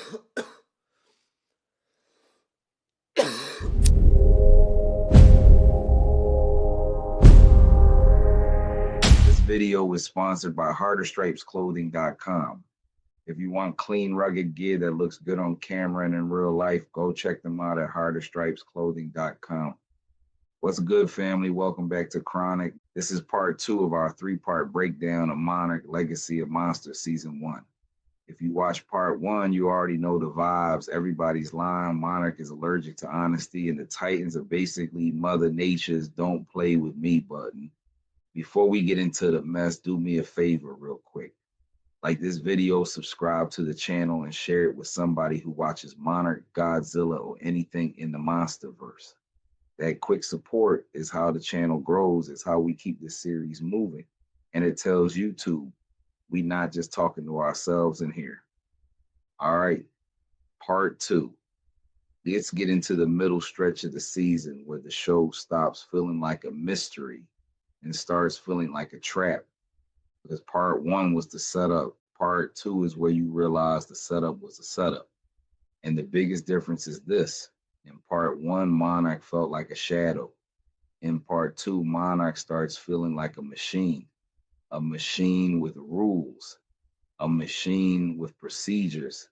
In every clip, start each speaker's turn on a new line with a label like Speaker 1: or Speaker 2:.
Speaker 1: This video is sponsored by HarderStripesClothing.com. If you want clean, rugged gear that looks good on camera and in real life, go check them out at HarderStripesClothing.com. What's good, family? Welcome back to Chronic. This is part 2 of our 3-part breakdown of Monarch Legacy of Monsters Season 1. If you watch part 1, you already know the vibes. Everybody's lying. Monarch is allergic to honesty, and the Titans are basically Mother Nature's "don't play with me" button. Before we get into the mess, do me a favor real quick. Like this video, subscribe to the channel, and share it with somebody who watches Monarch, Godzilla, or anything in the Monsterverse. That quick support is how the channel grows. It's how we keep this series moving. And it tells YouTube we not just talking to ourselves in here. All right, part 2. Let's get into the middle stretch of the season where the show stops feeling like a mystery and starts feeling like a trap. Because part 1 was the setup. Part 2 is where you realize the setup was a setup. And the biggest difference is this. In part 1, Monarch felt like a shadow. In part 2, Monarch starts feeling like a machine with rules, a machine with procedures,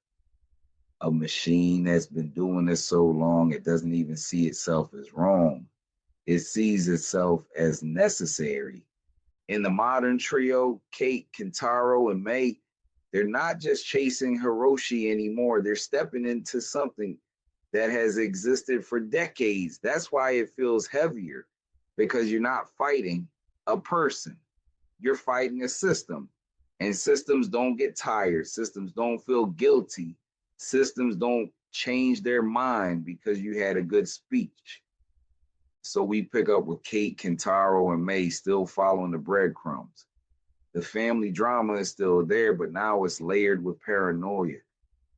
Speaker 1: a machine that's been doing this so long it doesn't even see itself as wrong. It sees itself as necessary. In the modern trio, Kate, Kentaro, and May, they're not just chasing Hiroshi anymore. They're stepping into something that has existed for decades. That's why it feels heavier, because you're not fighting a person. You're fighting a system. And systems don't get tired. Systems don't feel guilty. Systems don't change their mind because you had a good speech. So we pick up with Kate, Kentaro, and May still following the breadcrumbs. The family drama is still there, but now it's layered with paranoia.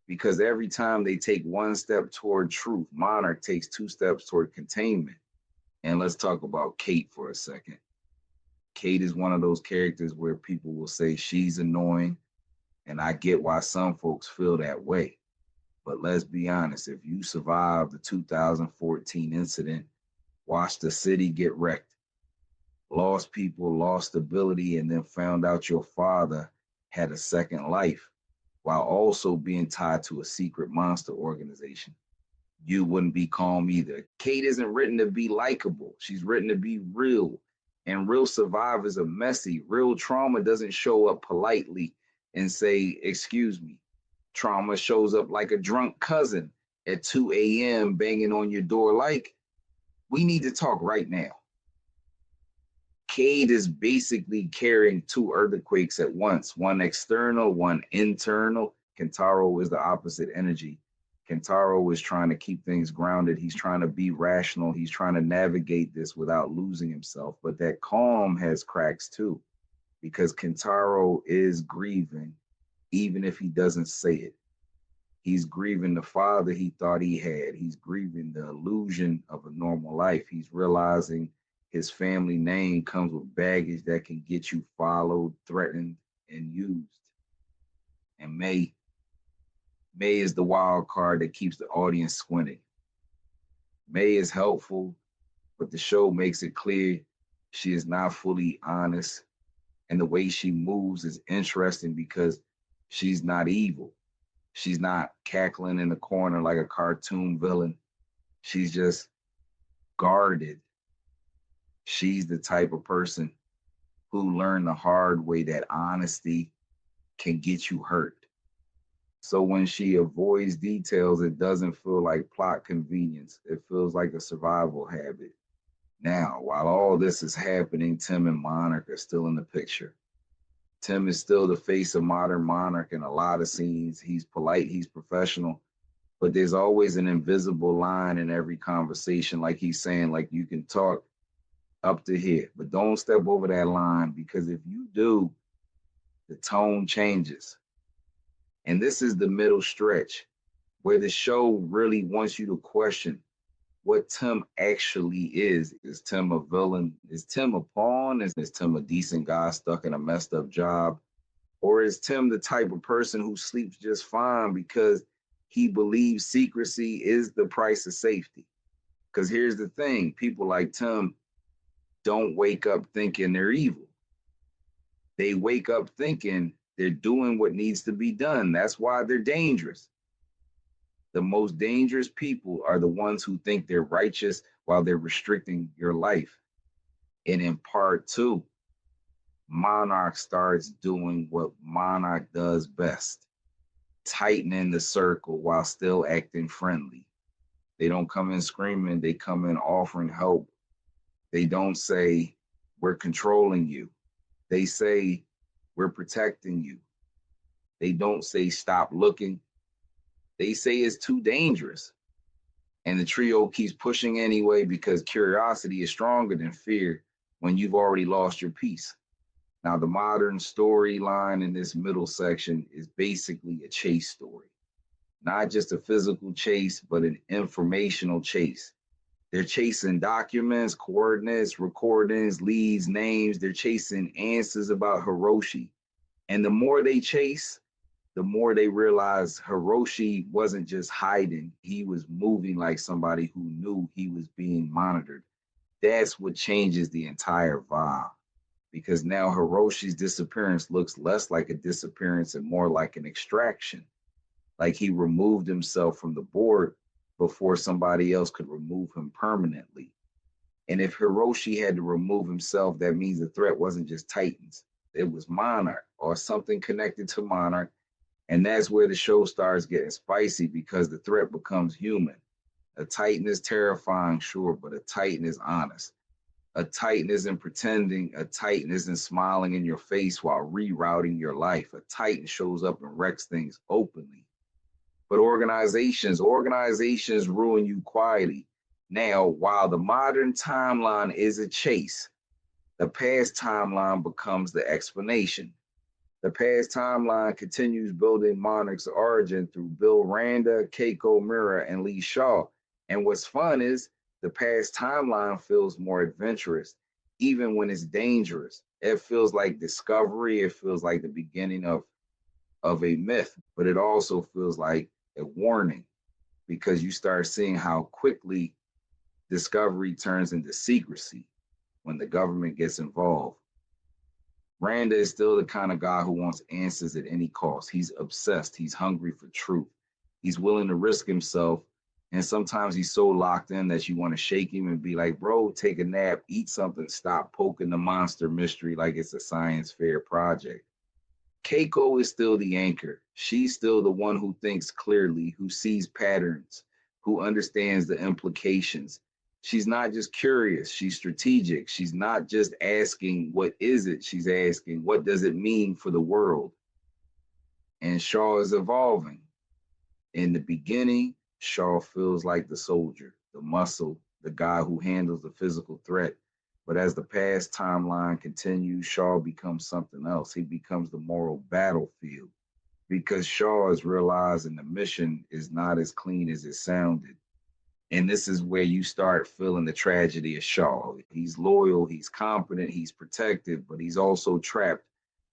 Speaker 1: Because every time they take one step toward truth, Monarch takes 2 steps toward containment. And let's talk about Kate for a second. Kate is one of those characters where people will say she's annoying, and I get why some folks feel that way. But let's be honest, if you survived the 2014 incident, watched the city get wrecked, lost people, lost stability, and then found out your father had a second life while also being tied to a secret monster organization, you wouldn't be calm either. Kate isn't written to be likable. She's written to be real. And real survivors are messy. Real trauma doesn't show up politely and say, "Excuse me." Trauma shows up like a drunk cousin at 2 a.m. banging on your door like, "We need to talk right now." Cade is basically carrying 2 earthquakes at once, one external, one internal. Kentaro is the opposite energy. Kentaro is trying to keep things grounded. He's trying to be rational. He's trying to navigate this without losing himself. But that calm has cracks too, because Kentaro is grieving, even if he doesn't say it. He's grieving the father he thought he had. He's grieving the illusion of a normal life. He's realizing his family name comes with baggage that can get you followed, threatened, and used. And May is the wild card that keeps the audience squinting. May is helpful, but the show makes it clear she is not fully honest. And the way she moves is interesting because she's not evil. She's not cackling in the corner like a cartoon villain. She's just guarded. She's the type of person who learned the hard way that honesty can get you hurt. So when she avoids details, it doesn't feel like plot convenience. It feels like a survival habit. Now, while all this is happening, Tim and Monarch are still in the picture. Tim is still the face of modern Monarch in a lot of scenes. He's polite, he's professional, but there's always an invisible line in every conversation. Like he's saying, like, you can talk up to here, but don't step over that line, because if you do, the tone changes. And this is the middle stretch where the show really wants you to question what Tim actually is. Is Tim a villain? Is Tim a pawn? Is Tim a decent guy stuck in a messed up job? Or is Tim the type of person who sleeps just fine because He believes secrecy is the price of safety. Because here's the thing, people like Tim don't wake up thinking they're evil. They wake up thinking they're doing what needs to be done. That's why they're dangerous. The most dangerous people are the ones who think they're righteous while they're restricting your life. And in part two, Monarch starts doing what Monarch does best, tightening the circle while still acting friendly. They don't come in screaming, they come in offering help. They don't say, we're controlling you. They say, we're protecting you. They don't say, stop looking. They say it's too dangerous. And the trio keeps pushing anyway because curiosity is stronger than fear when you've already lost your peace. Now, the modern storyline in this middle section is basically a chase story. Not just a physical chase, but an informational chase. They're chasing documents, coordinates, recordings, leads, names. They're chasing answers about Hiroshi. And the more they chase, the more they realize Hiroshi wasn't just hiding. He was moving like somebody who knew he was being monitored. That's what changes the entire vibe. Because now Hiroshi's disappearance looks less like a disappearance and more like an extraction. Like he removed himself from the board before somebody else could remove him permanently. And if Hiroshi had to remove himself, that means the threat wasn't just Titans. It was Monarch or something connected to Monarch. And that's where the show starts getting spicy because the threat becomes human. A Titan is terrifying, sure, but a Titan is honest. A Titan isn't pretending. A Titan isn't smiling in your face while rerouting your life. A Titan shows up and wrecks things openly. But organizations ruin you quietly. Now, while the modern timeline is a chase, the past timeline becomes the explanation. The past timeline continues building Monarch's origin through Bill Randa, Keiko Mira, and Lee Shaw. And what's fun is the past timeline feels more adventurous, even when it's dangerous. It feels like discovery. It feels like the beginning of a myth, but it also feels like a warning because you start seeing how quickly discovery turns into secrecy when the government gets involved. Randa is still the kind of guy who wants answers at any cost. He's obsessed. He's hungry for truth. He's willing to risk himself. And sometimes he's so locked in that you want to shake him and be like, bro, take a nap, eat something, stop poking the monster mystery like it's a science fair project. Keiko is still the anchor. She's still the one who thinks clearly, who sees patterns, who understands the implications. She's not just curious, she's strategic. She's not just asking, what is it? She's asking, what does it mean for the world? And Shaw is evolving. In the beginning, Shaw feels like the soldier, the muscle, the guy who handles the physical threat. But as the past timeline continues, Shaw becomes something else. He becomes the moral battlefield because Shaw is realizing the mission is not as clean as it sounded. And this is where you start feeling the tragedy of Shaw. He's loyal, he's competent, he's protective, but he's also trapped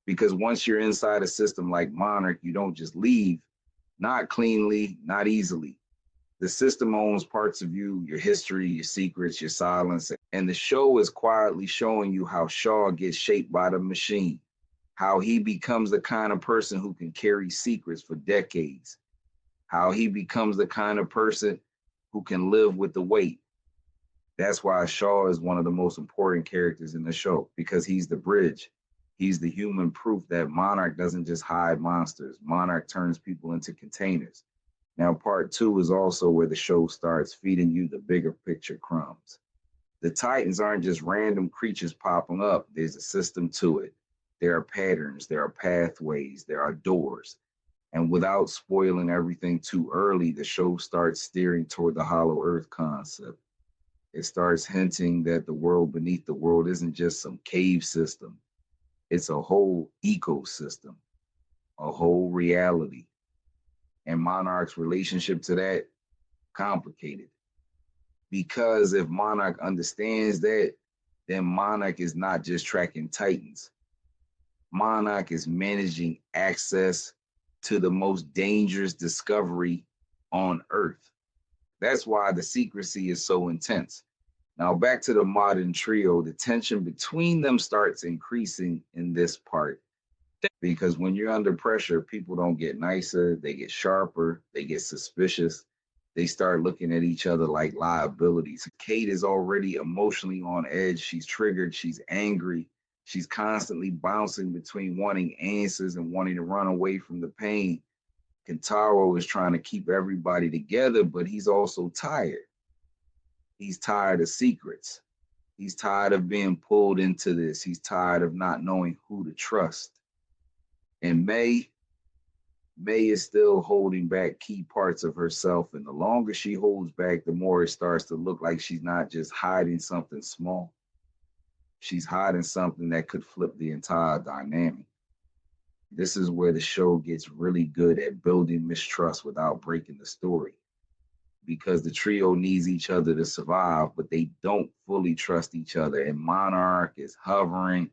Speaker 1: because once you're inside a system like Monarch, you don't just leave, not cleanly, not easily. The system owns parts of you, your history, your secrets, your silence. And the show is quietly showing you how Shaw gets shaped by the machine, how he becomes the kind of person who can carry secrets for decades, how he becomes the kind of person who can live with the weight. That's why Shaw is one of the most important characters in the show, because he's the bridge. He's the human proof that Monarch doesn't just hide monsters. Monarch turns people into containers. Now, part two is also where the show starts feeding you the bigger picture crumbs. The Titans aren't just random creatures popping up. There's a system to it. There are patterns, there are pathways, there are doors. And without spoiling everything too early, the show starts steering toward the hollow earth concept. It starts hinting that the world beneath the world isn't just some cave system. It's a whole ecosystem, a whole reality. And Monarch's relationship to that, complicated. Because if Monarch understands that, then Monarch is not just tracking Titans. Monarch is managing access to the most dangerous discovery on Earth. That's why the secrecy is so intense. Now, back to the modern trio, the tension between them starts increasing in this part because when you're under pressure, people don't get nicer, they get sharper, they get suspicious. They start looking at each other like liabilities. Kate is already emotionally on edge. She's triggered, she's angry, she's constantly bouncing between wanting answers and wanting to run away from the pain. Kentaro is trying to keep everybody together, but he's also tired. He's tired of secrets. He's tired of being pulled into this. He's tired of not knowing who to trust. And May is still holding back key parts of herself. And the longer she holds back, the more it starts to look like she's not just hiding something small. She's hiding something that could flip the entire dynamic. This is where the show gets really good at building mistrust without breaking the story. Because the trio needs each other to survive, but they don't fully trust each other. And Monarch is hovering,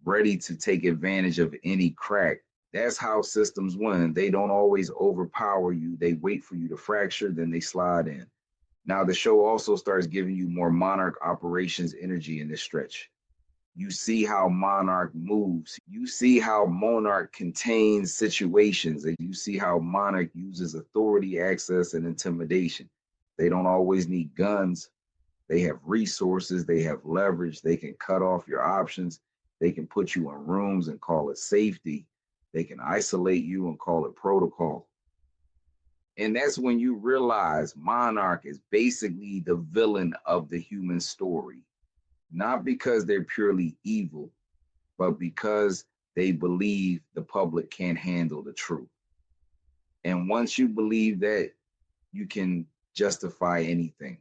Speaker 1: ready to take advantage of any crack. That's how systems win. They don't always overpower you. They wait for you to fracture, then they slide in. Now, the show also starts giving you more Monarch operations energy in this stretch. You see how Monarch moves. You see how Monarch contains situations. And you see how Monarch uses authority, access, and intimidation. They don't always need guns. They have resources. They have leverage. They can cut off your options. They can put you in rooms and call it safety. They can isolate you and call it protocol. And that's when you realize Monarch is basically the villain of the human story. Not because they're purely evil, but because they believe the public can't handle the truth. And once you believe that, you can justify anything.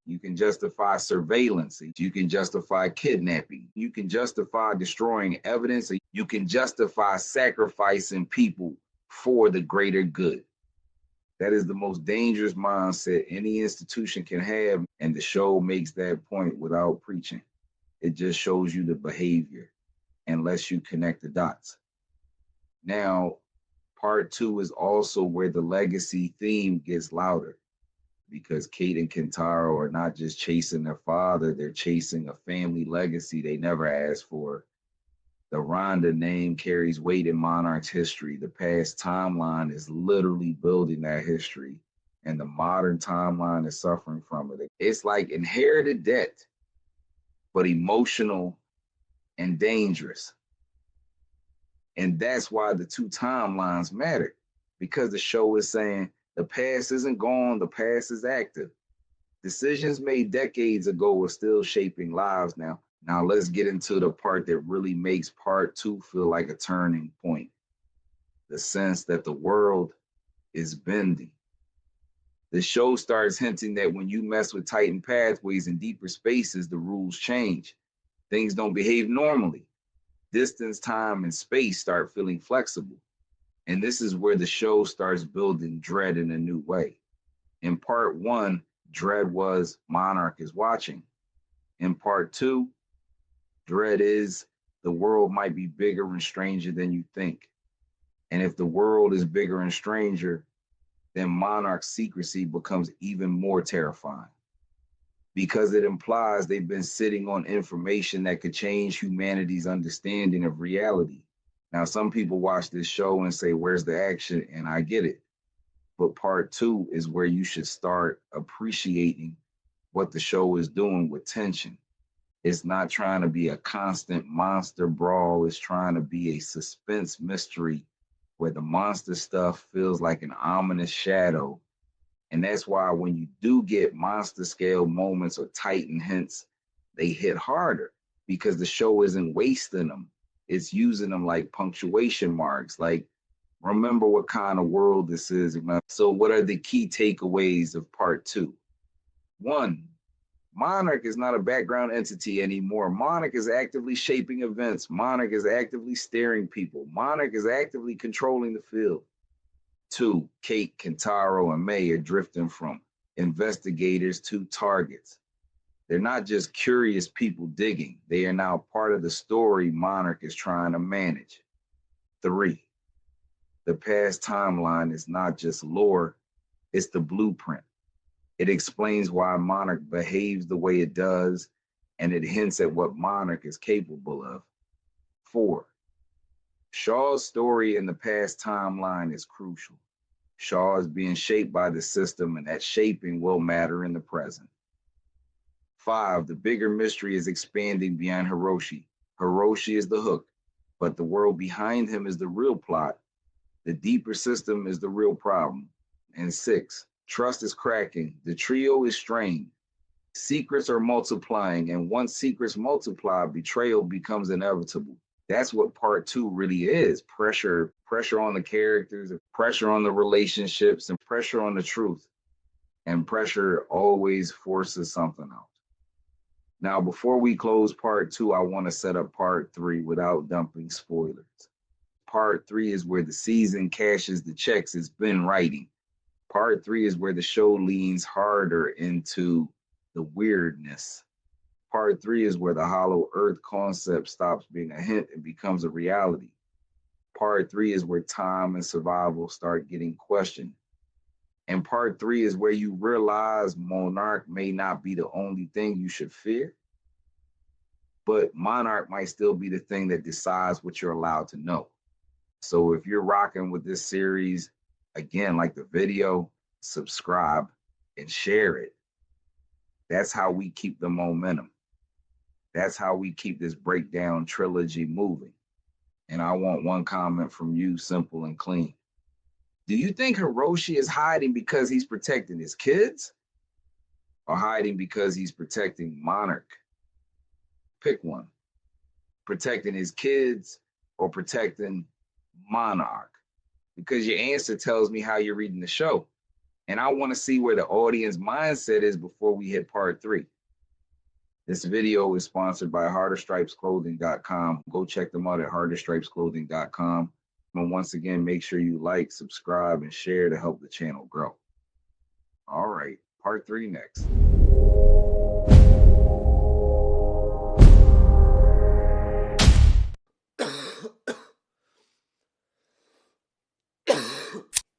Speaker 1: You can justify surveillance. You can justify kidnapping. You can justify destroying evidence. You can justify sacrificing people for the greater good. That is the most dangerous mindset any institution can have. And the show makes that point without preaching. It just shows you the behavior and lets you connect the dots. Now, part 2 is also where the legacy theme gets louder because Kate and Kentaro are not just chasing their father, they're chasing a family legacy they never asked for. The Rhonda name carries weight in Monarch's history. The past timeline is literally building that history, and the modern timeline is suffering from it. It's like inherited debt, but emotional and dangerous. And that's why the two timelines matter, because the show is saying the past isn't gone, the past is active. Decisions made decades ago are still shaping lives now. Now let's get into the part that really makes part 2 feel like a turning point. The sense that the world is bending. The show starts hinting that when you mess with Titan pathways in deeper spaces, the rules change. Things don't behave normally. Distance, time, and space start feeling flexible. And this is where the show starts building dread in a new way. In part 1, dread was Monarch is watching. In part 2, dread is the world might be bigger and stranger than you think. And if the world is bigger and stranger, then Monarch's secrecy becomes even more terrifying because it implies they've been sitting on information that could change humanity's understanding of reality. Now, some people watch this show and say, where's the action? And I get it. But part 2 is where you should start appreciating what the show is doing with tension. It's not trying to be a constant monster brawl. It's trying to be a suspense mystery where the monster stuff feels like an ominous shadow. And that's why when you do get monster scale moments or Titan hints, they hit harder because the show isn't wasting them. It's using them like punctuation marks. Like, remember what kind of world this is. So what are the key takeaways of part 2? 1, Monarch is not a background entity anymore. Monarch is actively shaping events. Monarch is actively steering people. Monarch is actively controlling the field. 2, Kate, Kentaro, and May are drifting from investigators to targets. They're not just curious people digging. They are now part of the story Monarch is trying to manage. 3, the past timeline is not just lore, It's the blueprint. It explains why Monarch behaves the way it does, and it hints at what Monarch is capable of. 4. Shaw's story in the past timeline is crucial. Shaw is being shaped by the system, and that shaping will matter in the present. 5. The bigger mystery is expanding beyond Hiroshi. Hiroshi is the hook, but the world behind him is the real plot. The deeper system is the real problem. And 6. Trust is cracking. The trio is strained. Secrets are multiplying, and once secrets multiply, betrayal becomes inevitable. That's what part 2 really is. Pressure on the characters, pressure on the relationships, and pressure on the truth. And pressure always forces something out. Now, before we close part 2, I want to set up part 3 without dumping spoilers. Part 3 is where the season cashes the checks it's been writing. Part 3 is where the show leans harder into the weirdness. Part 3 is where the hollow earth concept stops being a hint and becomes a reality. Part 3 is where time and survival start getting questioned. And part 3 is where you realize Monarch may not be the only thing you should fear, but Monarch might still be the thing that decides what you're allowed to know. So if you're rocking with this series, again, like the video, subscribe and share it. That's how we keep the momentum. That's how we keep this breakdown trilogy moving. And I want one comment from you, simple and clean. Do you think Hiroshi is hiding because he's protecting his kids, or hiding because he's protecting Monarch? Pick one. Protecting his kids or protecting Monarch? Because your answer tells me how you're reading the show. And I want to see where the audience mindset is before we hit part 3. This video is sponsored by HarderStripesClothing.com. Go check them out at HarderStripesClothing.com. And once again, make sure you like, subscribe, and share to help the channel grow. All right, part 3 next.